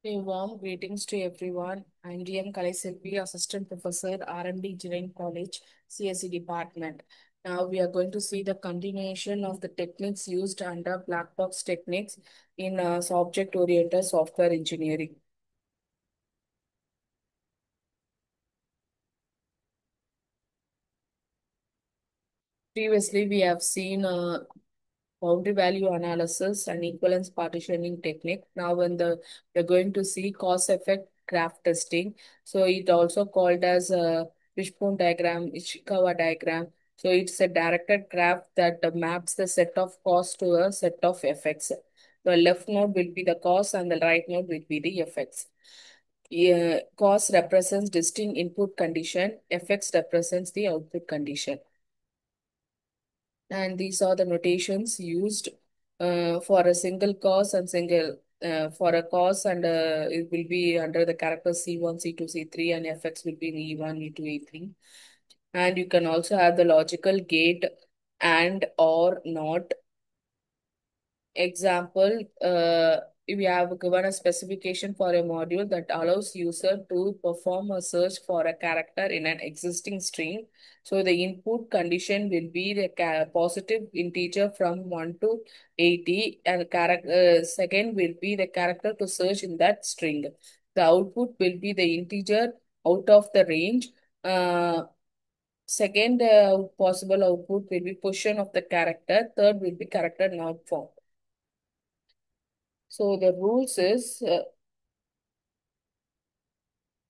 A warm greetings to everyone. I'm DM Kalaiselvi, Assistant Professor, R&D Engineering College, CSE Department. Now we are going to see the continuation of the techniques used under black box techniques in object-oriented software engineering. Previously, we have seen boundary value analysis and equivalence partitioning technique. Now, we're going to see cause effect graph testing. So it also called as a wishbone diagram, Ishikawa diagram. So it's a directed graph that maps the set of cause to a set of effects. The left node will be the cause and the right node will be the effects. Yeah, cause represents distinct input condition, effects represents the output condition. And these are the notations used for a single cause and single for a cause, and it will be under the character C1, C2, C3, and FX will be in E1, E2, E3. And you can also have the logical gate and or not. Example, we have given a specification for a module that allows user to perform a search for a character in an existing string. So the input condition will be the positive integer from 1 to 80, and second will be the character to search in that string. The output will be the integer out of the range. Uh, Second possible output will be position of the character. Third will be character not found. So the rules is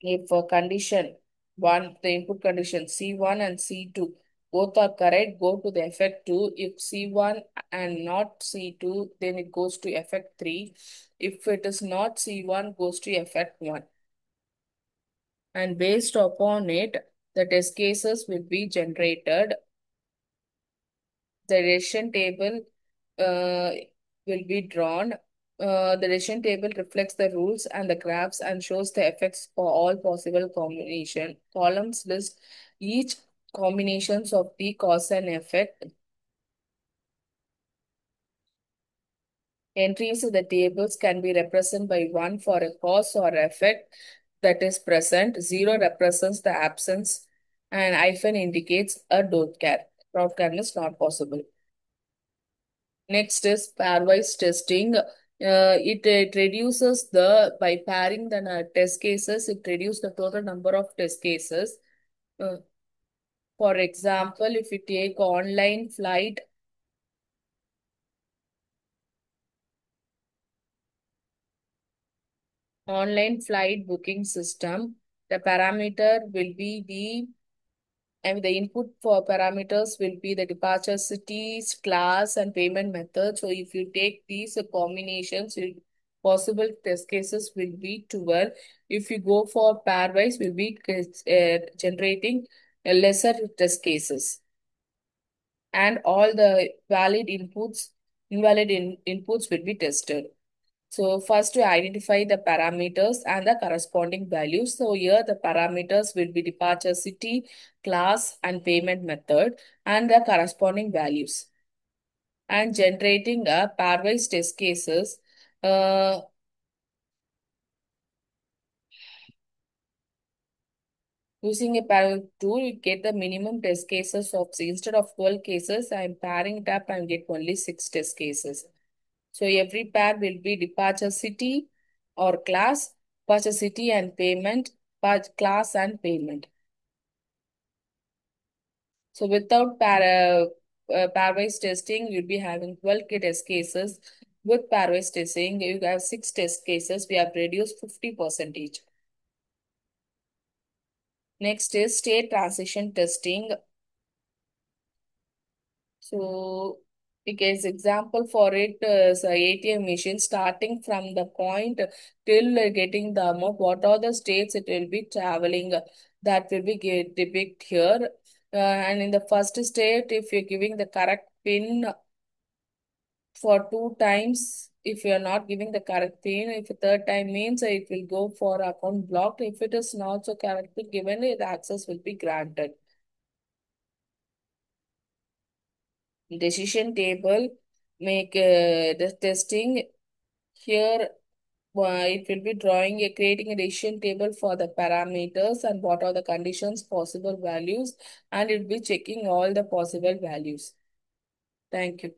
if condition one, the input condition C1 and C2 both are correct, go to the effect 2. If C1 and not C2, then it goes to effect 3. If it is not C1, goes to effect 1. And based upon it, the test cases will be generated. The decision table uh, will be drawn. The decision table reflects the rules and the graphs and shows the effects for all possible combination. Columns list each combinations of the cause and effect. Entries in the tables can be represented by 1 for a cause or effect that is present, 0 represents the absence, and hyphen indicates a don't care. Don't care is not possible. Next is pairwise testing. It reduces by pairing the test cases, it reduces the total number of test cases. Uh, for example, if you take online flight booking system, the parameter will be the input for parameters will be the departure cities, class, and payment method. So if you take these combinations, possible test cases will be 12. If you go for pairwise, will be generating lesser test cases. And all the invalid inputs will be tested. So first to identify the parameters and the corresponding values. So here the parameters will be departure city, class, and payment method and the corresponding values. And generating a pairwise test cases. Uh, Using a parallel tool, you get the minimum test cases of, instead of 12 cases, I'm pairing it up and get only 6 test cases. So every pair will be departure city or class, departure city and payment, class and payment. So without pairwise testing, you'll be having 12 test cases. With pairwise testing, you have 6 test cases. We have reduced 50% each. Next is state transition testing. So, because example for it is a ATM machine starting from the point till getting the amount, what are the states it will be traveling, that will be depict here. And in the first state, if you're giving the correct pin for 2 times, if you are not giving the correct pin, if the third time means it will go for account blocked. If it is not so correctly given, the access will be granted. Decision table make the testing here. It will be drawing creating a decision table for the parameters and what are the conditions, possible values, and it will be checking all the possible values. Thank you.